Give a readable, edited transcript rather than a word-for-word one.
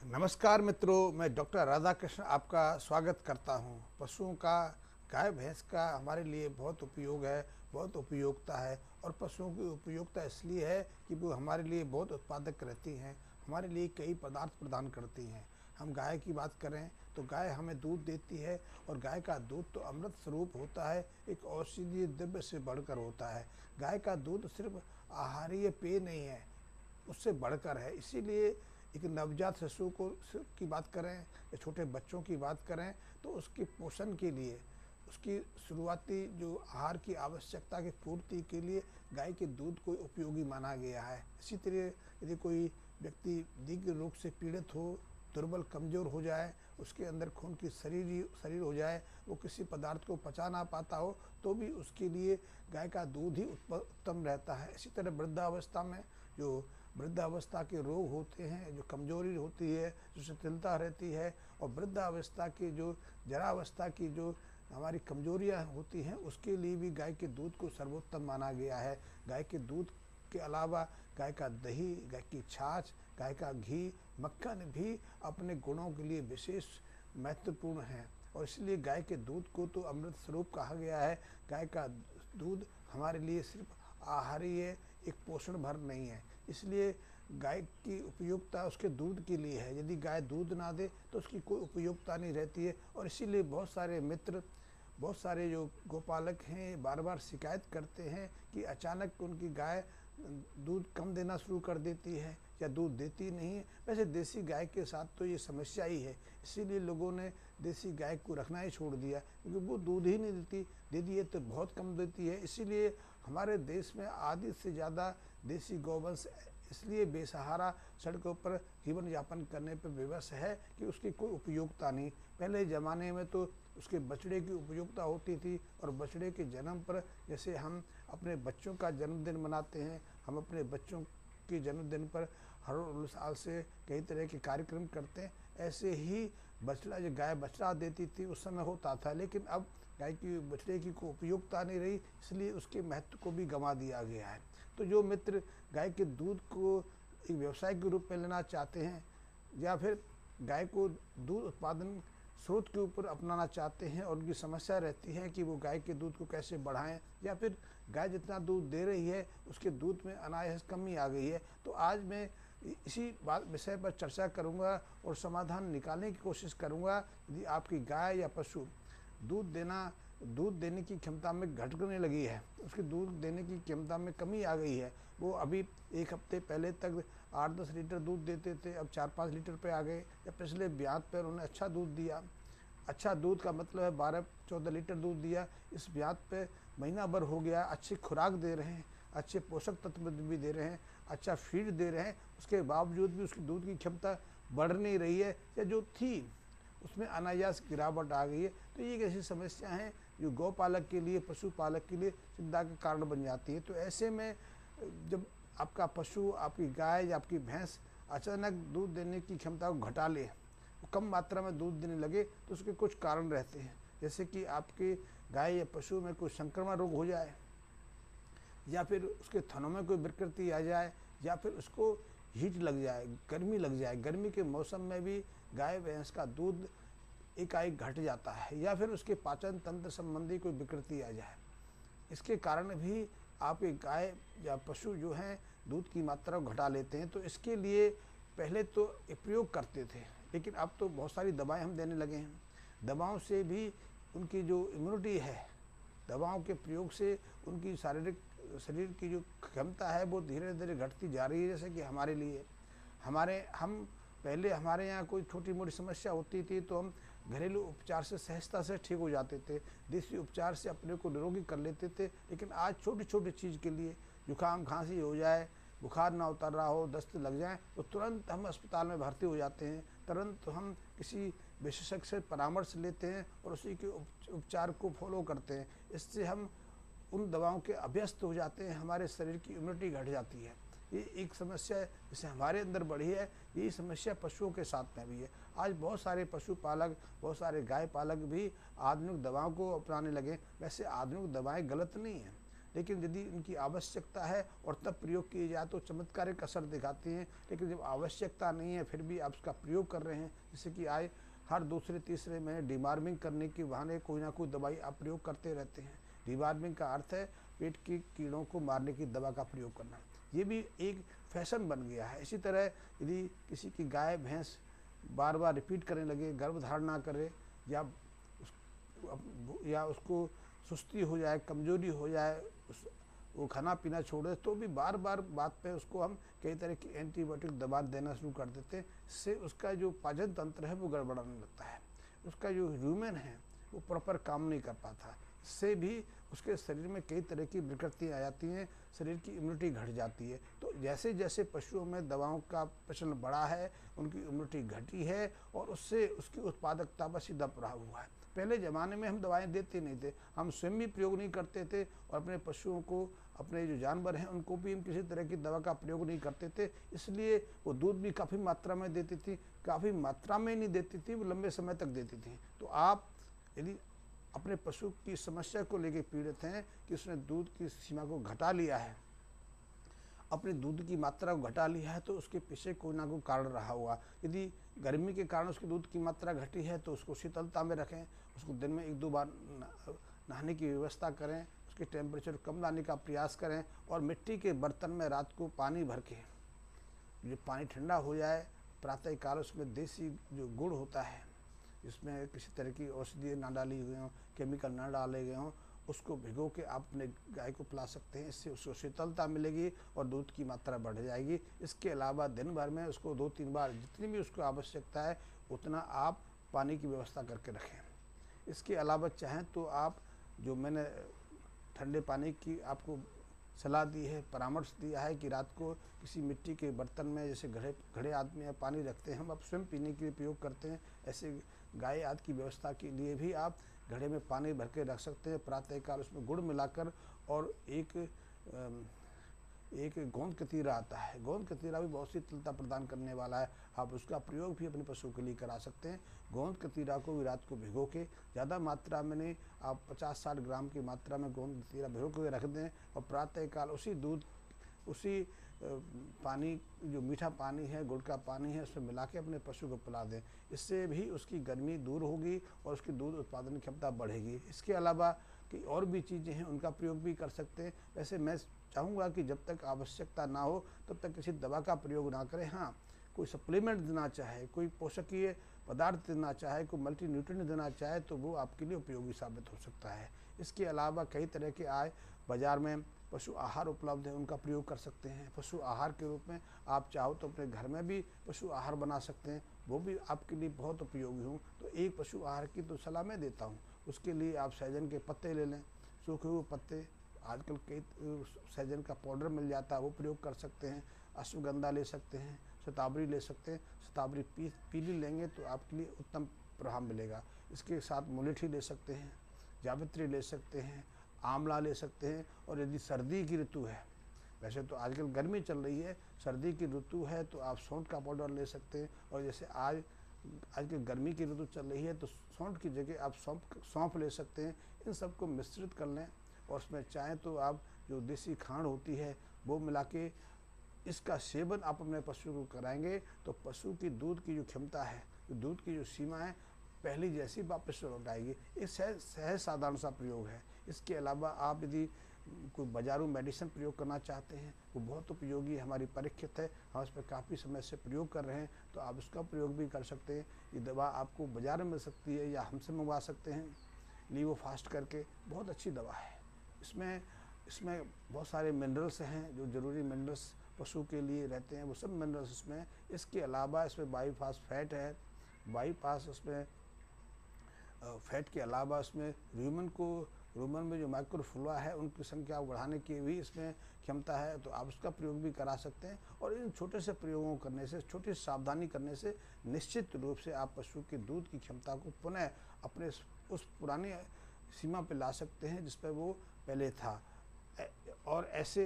नमस्कार मित्रों, मैं डॉक्टर राधाकृष्ण आपका स्वागत करता हूं। पशुओं का, गाय भैंस का हमारे लिए बहुत उपयोग है, बहुत उपयोगिता है। और पशुओं की उपयोगिता इसलिए है कि वो हमारे लिए बहुत उत्पादक रहती हैं, हमारे लिए कई पदार्थ प्रदान करती हैं। हम गाय की बात करें तो गाय हमें दूध देती है, और गाय का दूध तो अमृत स्वरूप होता है, एक औषधीय द्रव्य से बढ़कर होता है। गाय का दूध सिर्फ आहारीय पेय नहीं है, उससे बढ़कर है। इसीलिए एक नवजात शिशु को की बात करें या छोटे बच्चों की बात करें तो उसके पोषण के लिए, उसकी शुरुआती जो आहार की आवश्यकता की पूर्ति के लिए गाय के दूध को उपयोगी माना गया है। इसी तरह यदि कोई व्यक्ति दीर्घ रोग से पीड़ित हो, दुर्बल कमज़ोर हो जाए, उसके अंदर खून की शरीर हो जाए, वो किसी पदार्थ को पचा ना पाता हो, तो भी उसके लिए गाय का दूध ही उत्तम रहता है। इसी तरह वृद्धावस्था में जो वृद्धावस्था के रोग होते हैं, जो कमजोरी होती है, जो शिथिलता रहती है, और वृद्धावस्था की जो जरावस्था की जो हमारी कमजोरियां होती हैं, उसके लिए भी गाय के दूध को सर्वोत्तम माना गया है। गाय के दूध के अलावा गाय का दही, गाय की छाछ, गाय का घी, मक्खन भी अपने गुणों के लिए विशेष महत्वपूर्ण है, और इसलिए गाय के दूध को तो अमृत स्वरूप कहा गया है। गाय का दूध हमारे लिए सिर्फ आहारीय एक पोषण भर नहीं है, इसलिए गाय की उपयोगिता उसके दूध के लिए है। यदि गाय दूध ना दे तो उसकी कोई उपयोगिता नहीं रहती है। और इसीलिए बहुत सारे मित्र, बहुत सारे जो गोपालक हैं, बार बार शिकायत करते हैं कि अचानक उनकी गाय दूध कम देना शुरू कर देती है या दूध देती नहीं है। वैसे देसी गाय के साथ तो ये समस्या ही है, इसीलिए लोगों ने देसी गाय को रखना ही छोड़ दिया, क्योंकि वो दूध ही नहीं देती, दे दिए तो बहुत कम देती है। इसीलिए हमारे देश में आधी से ज़्यादा देसी गौवंश इसलिए बेसहारा सड़कों पर जीवन यापन करने पर विवश है कि उसकी कोई उपयोगिता नहीं। पहले ज़माने में तो उसके बछड़े की उपयोगिता होती थी, और बछड़े के जन्म पर, जैसे हम अपने बच्चों का जन्मदिन मनाते हैं, हम अपने बच्चों के जन्मदिन पर हर साल से कई तरह के कार्यक्रम करते हैं, ऐसे ही बछड़ा, जो गाय बछड़ा देती थी उस समय होता था। लेकिन अब गाय की बछड़े की कोई उपयोगिता नहीं रही, इसलिए उसके महत्व को भी गंवा दिया गया है। तो जो मित्र गाय के दूध को एक व्यवसाय के रूप में लेना चाहते हैं, या फिर गाय को दूध उत्पादन स्रोत के ऊपर अपनाना चाहते हैं, और उनकी समस्या रहती है कि वो गाय के दूध को कैसे बढ़ाएं, या फिर गाय जितना दूध दे रही है उसके दूध में अनायास कमी आ गई है, तो आज मैं इसी बात विषय पर चर्चा करूंगा और समाधान निकालने की कोशिश करूंगा। यदि आपकी गाय या पशु दूध देने की क्षमता में घटने लगी है, उसकी दूध देने की क्षमता में कमी आ गई है, वो अभी एक हफ्ते पहले तक 8-10 लीटर दूध देते थे, अब 4-5 लीटर पे आ गए, या पिछले ब्यात पर उन्होंने अच्छा दूध दिया, अच्छा दूध का मतलब है 12-14 लीटर दूध दिया, इस ब्यात पे महीना भर हो गया, अच्छी खुराक दे रहे हैं, अच्छे पोषक तत्व भी दे रहे हैं, अच्छा फीड दे रहे हैं, उसके बावजूद भी उसकी दूध की क्षमता बढ़ नहीं रही है, या जो थी उसमें अनायास गिरावट आ गई है। तो ये एक ऐसी समस्या है जो गौपालक के लिए, पशुपालक के लिए चिंता का कारण बन जाती है। तो ऐसे में जब आपका पशु, आपकी गाय या आपकी भैंस अचानक दूध देने की क्षमता को घटा ले, कम मात्रा में दूध देने लगे, तो उसके कुछ कारण रहते हैं। जैसे कि आपके गाय या पशु में कोई संक्रमण रोग हो जाए, या फिर उसके थनों में कोई विकृति आ जाए, या फिर उसको हीट लग जाए, गर्मी लग जाए। गर्मी के मौसम में भी गाय भैंस का दूध एकाएक घट जाता है, या फिर उसके पाचन तंत्र संबंधी कोई विकृति आ जाए। इसके कारण भी आपके गाय या पशु जो हैं दूध की मात्रा को घटा लेते हैं। तो इसके लिए पहले तो एक प्रयोग करते थे, लेकिन अब तो बहुत सारी दवाएं हम देने लगे हैं। दवाओं से भी उनकी जो इम्यूनिटी है, दवाओं के प्रयोग से उनकी शरीर की जो क्षमता है वो धीरे धीरे घटती जा रही है। जैसे कि हम पहले हमारे यहाँ कोई छोटी मोटी समस्या होती थी तो हम घरेलू उपचार से सहजता से ठीक हो जाते थे, देसी उपचार से अपने को निरोगी कर लेते थे। लेकिन आज छोटी छोटी चीज़ के लिए, जुकाम खांसी हो जाए, बुखार ना उतर रहा हो, दस्त लग जाए, तो तुरंत हम अस्पताल में भर्ती हो जाते हैं, तुरंत हम किसी विशेषज्ञ से परामर्श लेते हैं और उसी के उपचार को फॉलो करते हैं। इससे हम उन दवाओं के अभ्यस्त हो जाते हैं, हमारे शरीर की इम्यूनिटी घट जाती है। ये एक समस्या है जिसे हमारे अंदर बढ़ी है, यही समस्या पशुओं के साथ में भी है। आज बहुत सारे पशुपालक, बहुत सारे गाय पालक भी आधुनिक दवाओं को अपनाने लगे। वैसे आधुनिक दवाएं गलत नहीं हैं, लेकिन यदि उनकी आवश्यकता है और तब प्रयोग किए जाए तो चमत्कारिक असर दिखाती हैं। लेकिन जब आवश्यकता नहीं है फिर भी आप उसका प्रयोग कर रहे हैं, जैसे कि आए हर दूसरे तीसरे महीने डिमार्मिंग करने के बहाने कोई ना कोई दवाई आप प्रयोग करते रहते हैं। डिमार्मिंग का अर्थ है पेट के कीड़ों को मारने की दवा का प्रयोग करना। ये भी एक फैशन बन गया है। इसी तरह यदि किसी की गाय भैंस बार बार रिपीट करने लगे, गर्भधारण ना करे, या उसको सुस्ती हो जाए, कमजोरी हो जाए, वो खाना पीना छोड़े, तो भी बार बार बात पे उसको हम कई तरह की एंटीबायोटिक दवा देना शुरू कर देते हैं। इससे उसका जो पाचन तंत्र है वो गड़बड़ाने लगता है, उसका जो ह्यूमन है वो प्रॉपर काम नहीं कर पाता। इससे भी उसके शरीर में कई तरह की विकृतियाँ आ जाती हैं, शरीर की इम्यूनिटी घट जाती है। तो जैसे जैसे पशुओं में दवाओं का प्रचलन बढ़ा है, उनकी इम्यूनिटी घटी है और उससे उसकी उत्पादकता पर सीधा प्रभाव हुआ है। पहले ज़माने में हम दवाएं देते नहीं थे, हम स्वयं भी प्रयोग नहीं करते थे और अपने पशुओं को, अपने जो जानवर हैं उनको भी हम किसी तरह की दवा का प्रयोग नहीं करते थे। इसलिए वो दूध भी काफ़ी मात्रा में देती थी, काफ़ी मात्रा में नहीं देती थी, वो लंबे समय तक देती थी। तो आप यदि अपने पशु की समस्या को लेकर पीड़ित हैं कि उसने दूध की सीमा को घटा लिया है, अपने दूध की मात्रा को घटा लिया है, तो उसके पीछे कोई ना कोई कारण रहा होगा। यदि गर्मी के कारण उसकी दूध की मात्रा घटी है तो उसको शीतलता में रखें, उसको दिन में 1-2 बार नहाने की व्यवस्था करें, उसके टेम्परेचर कम लाने का प्रयास करें और मिट्टी के बर्तन में रात को पानी भर के, जो पानी ठंडा हो जाए, प्रातःकाल उसमें देसी जो गुड़ होता है, जिसमें किसी तरह की औषधि ना डाली हुई हों, केमिकल ना डाले गए हों, उसको भिगो के आप अपने गाय को पिला सकते हैं। इससे उसको शीतलता मिलेगी और दूध की मात्रा बढ़ जाएगी। इसके अलावा दिन भर में उसको 2-3 बार जितनी भी उसको आवश्यकता है उतना आप पानी की व्यवस्था करके रखें। इसके अलावा चाहें तो आप, जो मैंने ठंडे पानी की आपको सलाह दी है, परामर्श दिया है कि रात को किसी मिट्टी के बर्तन में, जैसे घड़े आदि में पानी रखते हैं, हम आप स्वयं पीने के लिए प्रयोग करते हैं, ऐसे गाय आदि की व्यवस्था के लिए भी आप घड़े में पानी भर के रख सकते हैं। प्रातःकाल उसमें गुड़ मिलाकर, और एक गोंद कतीरा आता है, गोंद कतीरा भी बहुत शीतलता प्रदान करने वाला है, आप उसका प्रयोग भी अपने पशु के लिए करा सकते हैं। गोंद कतीरा को भी रात को भिगो के, ज़्यादा मात्रा में नहीं, आप 50-60 ग्राम की मात्रा में गोंद कतीरा भिगो के रख दें और प्रातःकाल उसी दूध, उसी पानी, जो मीठा पानी है, गुड़ का पानी है, उसमें मिला के अपने पशु को पिला दें। इससे भी उसकी गर्मी दूर होगी और उसकी दूध उत्पादन क्षमता बढ़ेगी। इसके अलावा कि और भी चीज़ें हैं उनका प्रयोग भी कर सकते हैं। वैसे मैं चाहूँगा कि जब तक आवश्यकता ना हो तब तक किसी दवा का प्रयोग ना करें। हाँ, कोई सप्लीमेंट देना चाहे, कोई पोषकीय पदार्थ देना चाहे, कोई मल्टी न्यूट्रिएंट देना चाहे तो वो आपके लिए उपयोगी साबित हो सकता है। इसके अलावा कई तरह के बाज़ार में पशु आहार उपलब्ध है, उनका प्रयोग कर सकते हैं। पशु आहार के रूप में आप चाहो तो अपने घर में भी पशु आहार बना सकते हैं, वो भी आपके लिए बहुत उपयोगी हों। तो एक पशु आहार की तो सलाह मैं देता हूँ। उसके लिए आप सहजन के पत्ते ले लें, सूखे हुए पत्ते, आजकल कई सहजन का पाउडर मिल जाता है, वो प्रयोग कर सकते हैं। अश्वगंधा ले सकते हैं, शतावरी ले सकते हैं। शतावरी पीली लेंगे तो आपके लिए उत्तम प्रभाव मिलेगा। इसके साथ मुलेठी ले सकते हैं, जावित्री ले सकते हैं, आंवला ले सकते हैं। और यदि सर्दी की ऋतु है, वैसे तो आजकल गर्मी चल रही है, सर्दी की ऋतु है तो आप सौंठ का पाउडर ले सकते हैं। और जैसे आजकल गर्मी की ऋतु चल रही है तो सौंठ की जगह आप सौंफ ले सकते हैं। इन सबको मिश्रित कर लें और उसमें चाहें तो आप जो देसी खांड होती है वो मिला के इसका सेवन आप अपने पशु को कराएंगे तो पशु की दूध की जो क्षमता है, दूध की जो सीमा है, पहली जैसी वापस लौट आएगी। एक सहज साधारण सा प्रयोग है। इसके अलावा आप यदि कोई बाजारू मेडिसिन प्रयोग करना चाहते हैं, वो बहुत उपयोगी, हमारी परीक्षित है, हम उस पर काफ़ी समय से प्रयोग कर रहे हैं, तो आप उसका प्रयोग भी कर सकते हैं। ये दवा आपको बाज़ार में मिल सकती है या हमसे मंगवा सकते हैं। लीवोफास्ट करके बहुत अच्छी दवा है। इसमें बहुत सारे मिनरल्स हैं, जो ज़रूरी मिनरल्स पशु के लिए रहते हैं, वो सब मिनरल्स इसमें। इसके अलावा इसमें बाईफास्फेट है, बाईपास उसमें फैट के अलावा इसमें रूमन में जो माइक्रोफ्लोरा है उनकी संख्या बढ़ाने की भी इसमें क्षमता है, तो आप उसका प्रयोग भी करा सकते हैं। और इन छोटे से प्रयोगों करने से, छोटी सावधानी करने से निश्चित रूप से आप पशु की दूध की क्षमता को पुनः अपने उस पुरानी सीमा पर ला सकते हैं जिस पर वो पहले था। और ऐसे